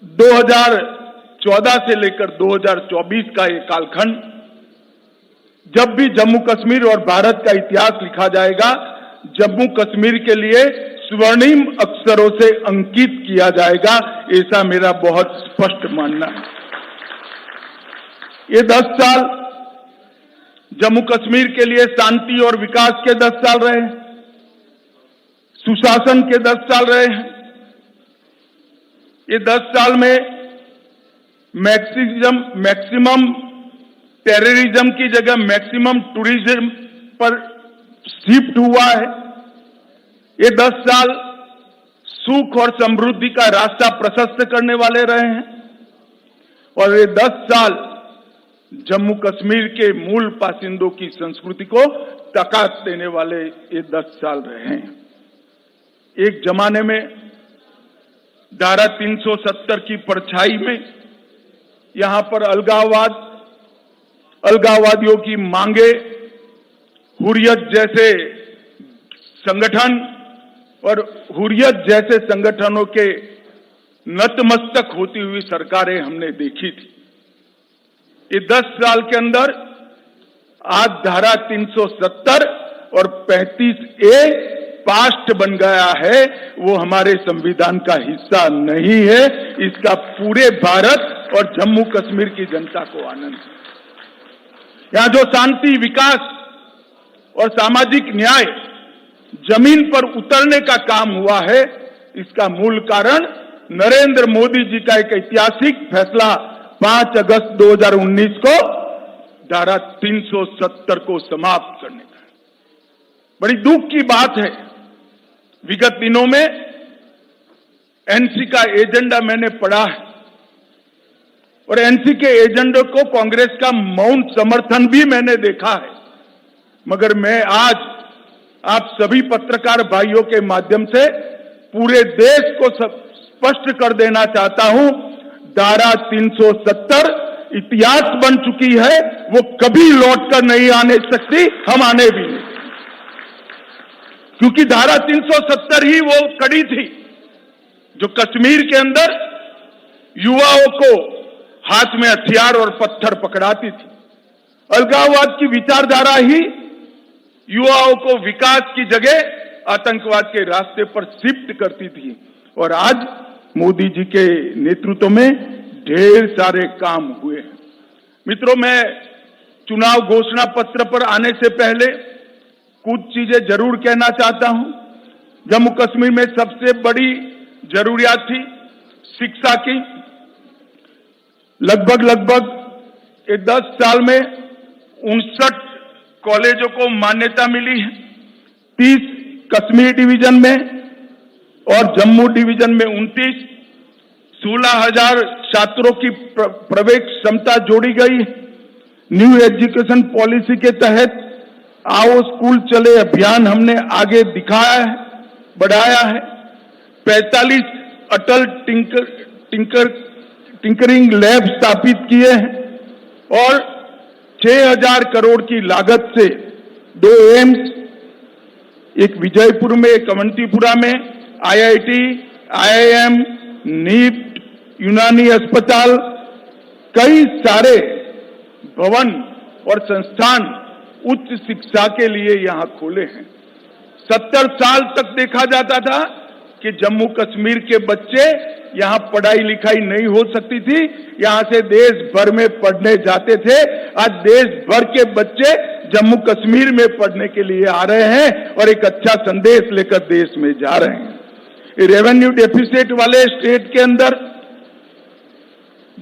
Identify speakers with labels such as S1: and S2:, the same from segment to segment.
S1: 2014 से लेकर 2024 का ये कालखंड, जब भी जम्मू कश्मीर और भारत का इतिहास लिखा जाएगा, जम्मू कश्मीर के लिए स्वर्णिम अक्षरों से अंकित किया जाएगा, ऐसा मेरा बहुत स्पष्ट मानना है। ये 10 साल जम्मू कश्मीर के लिए शांति और विकास के 10 साल रहे, सुशासन के 10 साल रहे हैं। ये 10 साल में मैक्सिमम टेररिज्म की जगह मैक्सिमम टूरिज्म पर शिफ्ट हुआ है। ये 10 साल सुख और समृद्धि का रास्ता प्रशस्त करने वाले रहे हैं, और ये 10 साल जम्मू कश्मीर के मूल बासिंदों की संस्कृति को ताकत देने वाले ये 10 साल रहे हैं। एक जमाने में धारा 370 की परछाई में यहां पर अलगाववादियों की मांगे, हुर्रियत जैसे संगठन और हुर्रियत जैसे संगठनों के नतमस्तक होती हुई सरकारें हमने देखी थी। ये 10 साल के अंदर आज धारा 370 और 35A पास्ट बन गया है, वो हमारे संविधान का हिस्सा नहीं है। इसका पूरे भारत और जम्मू कश्मीर की जनता को आनंद है। यहां जो शांति, विकास और सामाजिक न्याय जमीन पर उतरने का काम हुआ है, इसका मूल कारण नरेंद्र मोदी जी का एक ऐतिहासिक फैसला 5 अगस्त 2019 को धारा 370 को समाप्त करने का। बड़ी दुख की बात है, विगत दिनों में एनसी का एजेंडा मैंने पढ़ा है, और एनसी के एजेंडे को कांग्रेस का मौन समर्थन भी मैंने देखा है। मगर मैं आज आप सभी पत्रकार भाइयों के माध्यम से पूरे देश को स्पष्ट कर देना चाहता हूं, धारा 370 इतिहास बन चुकी है, वो कभी लौटकर नहीं आने सकती, हम आने भी नहीं। क्योंकि धारा 370 ही वो कड़ी थी जो कश्मीर के अंदर युवाओं को हाथ में हथियार और पत्थर पकड़ाती थी। अलगाववाद की विचारधारा ही युवाओं को विकास की जगह आतंकवाद के रास्ते पर शिफ्ट करती थी, और आज मोदी जी के नेतृत्व में ढेर सारे काम हुए हैं। मित्रों, मैं चुनाव घोषणा पत्र पर आने से पहले कुछ चीजें जरूर कहना चाहता हूं। जम्मू कश्मीर में सबसे बड़ी जरूरियात थी शिक्षा की। लगभग ये 10 साल में 59 कॉलेजों को मान्यता मिली है। 30 कश्मीर डिवीजन में और जम्मू डिवीजन में 29, 16,000 छात्रों की प्रवेश क्षमता जोड़ी गई है। न्यू एजुकेशन पॉलिसी के तहत आओ स्कूल चले अभियान हमने आगे दिखाया है, बढ़ाया है। 45 अटल टिंकरिंग लैब स्थापित किए हैं, और 6,000 करोड़ की लागत से 2 एम्स, एक विजयपुर में, एक अवंतीपुरा में, IIT, IIM, नीट, यूनानी अस्पताल, कई सारे भवन और संस्थान उच्च शिक्षा के लिए यहां खोले हैं। 70 साल तक देखा जाता था कि जम्मू कश्मीर के बच्चे यहां पढ़ाई लिखाई नहीं हो सकती थी, यहां से देश भर में पढ़ने जाते थे। आज देश भर के बच्चे जम्मू कश्मीर में पढ़ने के लिए आ रहे हैं और एक अच्छा संदेश लेकर देश में जा रहे हैं। रेवेन्यू डेफिसिट वाले स्टेट के अंदर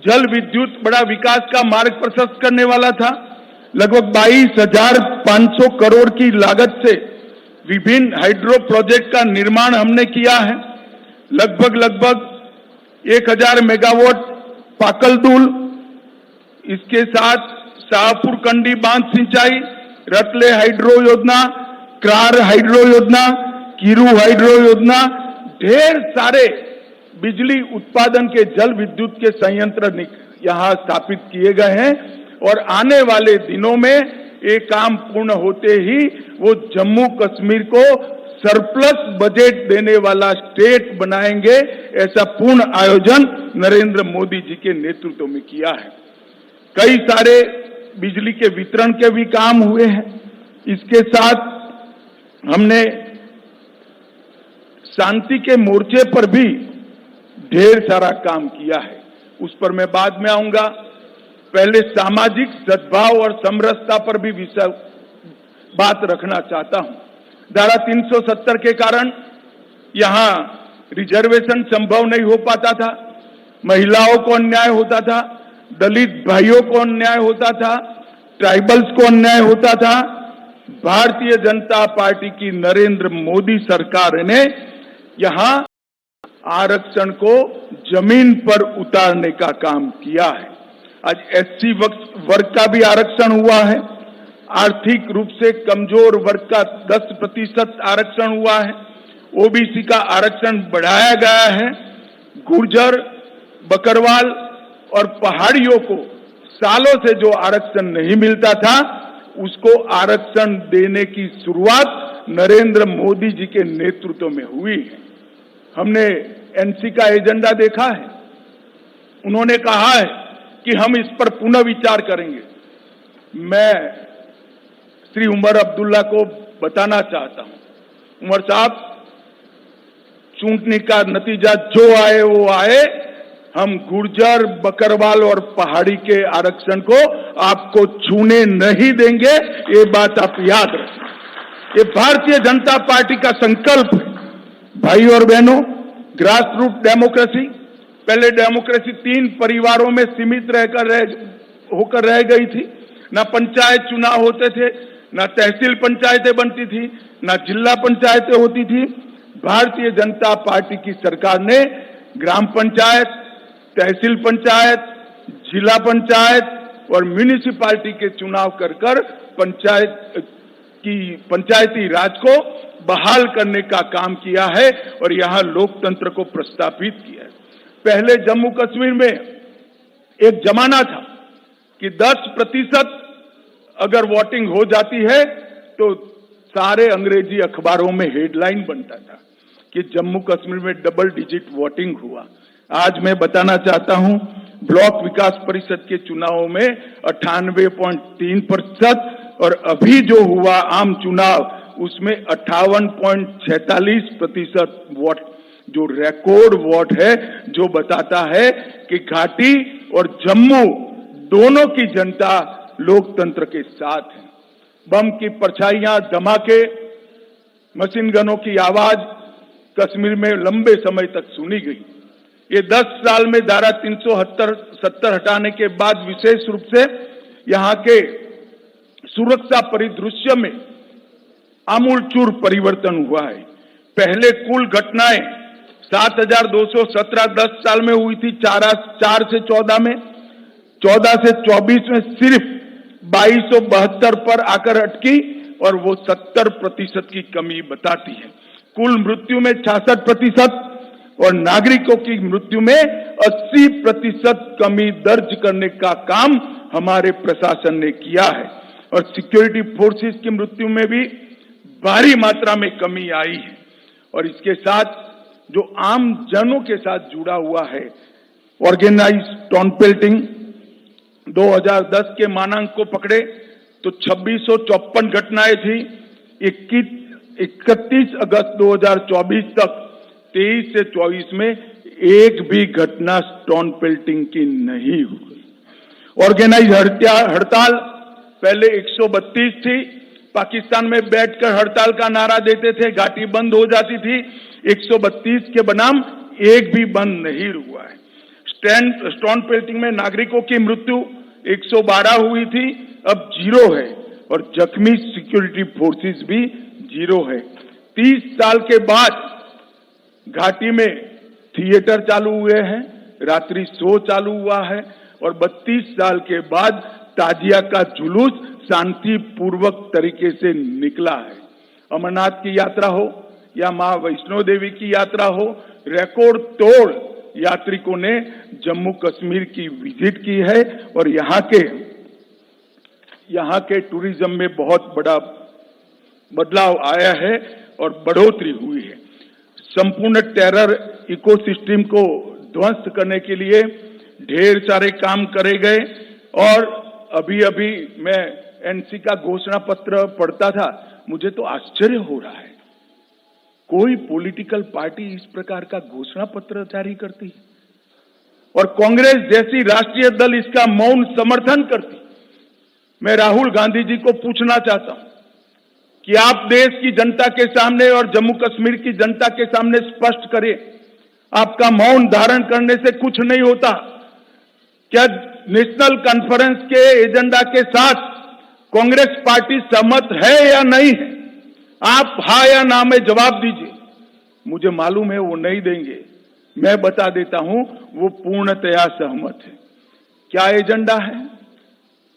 S1: जल विद्युत बड़ा विकास का मार्ग प्रशस्त करने वाला था। लगभग 22,500 करोड़ की लागत से विभिन्न हाइड्रो प्रोजेक्ट का निर्माण हमने किया है। लगभग 1,000 मेगावाट पाकलदुल, इसके साथ शाहपुर कंडी बांध सिंचाई, रतले हाइड्रो योजना, क्रार हाइड्रो योजना, कीरू हाइड्रो योजना, ढेर सारे बिजली उत्पादन के जल विद्युत के संयंत्र यहां स्थापित किए गए हैं, और आने वाले दिनों में ये काम पूर्ण होते ही वो जम्मू कश्मीर को सरप्लस बजट देने वाला स्टेट बनाएंगे, ऐसा पूर्ण आयोजन नरेंद्र मोदी जी के नेतृत्व में किया है। कई सारे बिजली के वितरण के भी काम हुए हैं। इसके साथ हमने शांति के मोर्चे पर भी ढेर सारा काम किया है, उस पर मैं बाद में आऊंगा। पहले सामाजिक सद्भाव और समरसता पर भी बात रखना चाहता हूं। धारा 370 के कारण यहां रिजर्वेशन संभव नहीं हो पाता था, महिलाओं को अन्याय होता था, दलित भाइयों को अन्याय होता था, ट्राइबल्स को अन्याय होता था। भारतीय जनता पार्टी की नरेंद्र मोदी सरकार ने यहां आरक्षण को जमीन पर उतारने का काम किया है। आज एससी वर्ग का भी आरक्षण हुआ है, आर्थिक रूप से कमजोर वर्ग का 10% आरक्षण हुआ है, ओबीसी का आरक्षण बढ़ाया गया है। गुर्जर, बकरवाल और पहाड़ियों को सालों से जो आरक्षण नहीं मिलता था, उसको आरक्षण देने की शुरुआत नरेंद्र मोदी जी के नेतृत्व में हुई है। हमने एनसी का एजेंडा देखा है, उन्होंने कहा है कि हम इस पर पुनः विचार करेंगे। मैं श्री उमर अब्दुल्ला को बताना चाहता हूं, उमर साहब, चुनाव का नतीजा जो आए वो आए, हम गुर्जर, बकरवाल और पहाड़ी के आरक्षण को आपको छूने नहीं देंगे, ये बात आप याद रखें। ये भारतीय जनता पार्टी का संकल्प है। भाई और बहनों, ग्रास रूट डेमोक्रेसी, पहले डेमोक्रेसी 3 परिवारों में सीमित होकर रह गई थी। ना पंचायत चुनाव होते थे, ना तहसील पंचायतें बनती थी, ना जिला पंचायतें होती थी। भारतीय जनता पार्टी की सरकार ने ग्राम पंचायत, तहसील पंचायत, जिला पंचायत और म्यूनिसिपैलिटी के चुनाव कर पंचायती राज को बहाल करने का काम किया है और यहां लोकतंत्र को प्रस्थापित किया है। पहले जम्मू कश्मीर में एक जमाना था कि 10% अगर वोटिंग हो जाती है तो सारे अंग्रेजी अखबारों में हेडलाइन बनता था कि जम्मू कश्मीर में डबल डिजिट वोटिंग हुआ। आज मैं बताना चाहता हूं, ब्लॉक विकास परिषद के चुनावों में 98.3% और अभी जो हुआ आम चुनाव उसमें 58.46% वोट, जो रिकॉर्ड वोट है, जो बताता है कि घाटी और जम्मू दोनों की जनता लोकतंत्र के साथ है। बम की परछाइयां, धमाके, मशीन गनों की आवाज कश्मीर में लंबे समय तक सुनी गई। ये 10 साल में धारा 370 हटाने के बाद विशेष रूप से यहां के सुरक्षा परिदृश्य में आमूलचूर परिवर्तन हुआ है। पहले कुल घटनाएं 7,217 10 साल में हुई थी, 4 से 14 में, 14 से 24 में सिर्फ 2272 पर आकर अटकी और वो 70% की कमी बताती है। कुल मृत्यु में 66% और नागरिकों की मृत्यु में 80% कमी दर्ज करने का काम हमारे प्रशासन ने किया है और सिक्योरिटी फोर्सेस की मृत्यु में भी भारी मात्रा में कमी आई है। और इसके साथ जो आम जनों के साथ जुड़ा हुआ है, ऑर्गेनाइज टाउन पेल्टिंग, 2010 के मानांक को पकड़े तो 2654 घटनाएं थी। 31 अगस्त 2024 तक 23 से 24 में एक भी घटना स्टोन पेल्टिंग की नहीं हुई। ऑर्गेनाइज हड़ताल पहले 132 थी, पाकिस्तान में बैठकर हड़ताल का नारा देते थे, घाटी बंद हो जाती थी। 132 के बनाम एक भी बंद नहीं हुआ है। स्टोन पेल्टिंग में नागरिकों की मृत्यु 112 हुई थी, अब 0 है और जख्मी सिक्योरिटी फोर्सेस भी 0 है। 30 साल के बाद घाटी में थिएटर चालू हुए हैं, रात्रि शो चालू हुआ है और 32 साल के बाद ताजिया का जुलूस शांतिपूर्वक तरीके से निकला है। अमरनाथ की यात्रा हो या मां वैष्णो देवी की यात्रा हो, रिकॉर्ड तोड़ यात्रिकों ने जम्मू कश्मीर की विजिट की है और यहाँ के टूरिज्म में बहुत बड़ा बदलाव आया है और बढ़ोतरी हुई है। संपूर्ण टेरर इकोसिस्टम को ध्वस्त करने के लिए ढेर सारे काम करे गए और अभी अभी मैं एनसी का घोषणा पत्र पढ़ता था, मुझे तो आश्चर्य हो रहा है। कोई पॉलिटिकल पार्टी इस प्रकार का घोषणा पत्र जारी करती है और कांग्रेस जैसी राष्ट्रीय दल इसका मौन समर्थन करती। मैं राहुल गांधी जी को पूछना चाहता हूं कि आप देश की जनता के सामने और जम्मू कश्मीर की जनता के सामने स्पष्ट करें, आपका मौन धारण करने से कुछ नहीं होता। क्या नेशनल कॉन्फ्रेंस के एजेंडा के साथ कांग्रेस पार्टी सहमत है या नहीं है? आप हाँ या ना में जवाब दीजिए। मुझे मालूम है वो नहीं देंगे, मैं बता देता हूं वो पूर्णतया सहमत है। क्या एजेंडा है?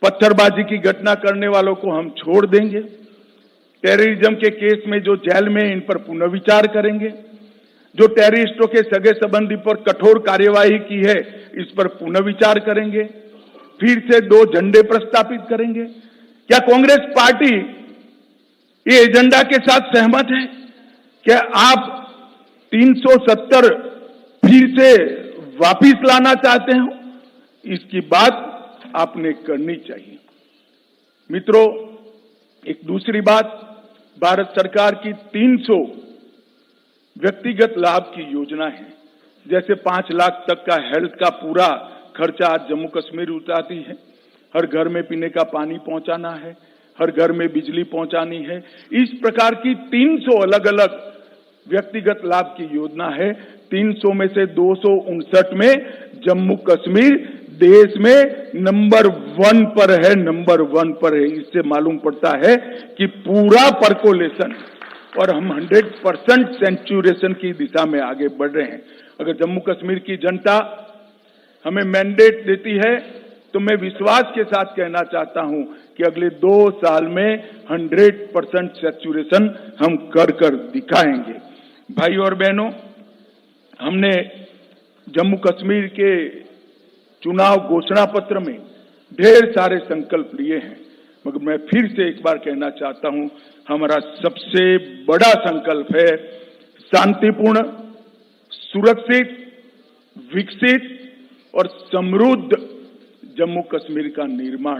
S1: पत्थरबाजी की घटना करने वालों को हम छोड़ देंगे, टेररिज्म के केस में जो जेल में इन पर पुनर्विचार करेंगे, जो टेररिस्टों के सगे संबंधी पर कठोर कार्यवाही की है इस पर पुनर्विचार करेंगे, फिर से 2 झंडे प्रस्तावित करेंगे। क्या कांग्रेस पार्टी ये एजेंडा के साथ सहमत है? क्या आप 370 फिर से वापिस लाना चाहते हो? इसकी बात आपने करनी चाहिए। मित्रों, एक दूसरी बात, भारत सरकार की 300 व्यक्तिगत लाभ की योजना है। जैसे 5 लाख तक का हेल्थ का पूरा खर्चा आज जम्मू कश्मीर उठाती है। हर घर में पीने का पानी पहुंचाना है, हर घर में बिजली पहुंचानी है। इस प्रकार की 300 अलग अलग व्यक्तिगत लाभ की योजना है। 300 में से 259 में जम्मू कश्मीर देश में नंबर 1 पर है, नंबर 1 पर है। इससे मालूम पड़ता है कि पूरा परकोलेशन और हम 100% सेंचुरेशन की दिशा में आगे बढ़ रहे हैं। अगर जम्मू कश्मीर की जनता हमें मैंडेट देती है तो मैं विश्वास के साथ कहना चाहता हूं कि अगले 2 साल में 100% सेचुरेशन हम कर दिखाएंगे। भाई और बहनों, हमने जम्मू कश्मीर के चुनाव घोषणा पत्र में ढेर सारे संकल्प लिए हैं, मगर मैं फिर से एक बार कहना चाहता हूं, हमारा सबसे बड़ा संकल्प है शांतिपूर्ण, सुरक्षित, विकसित और समृद्ध जम्मू कश्मीर का निर्माण।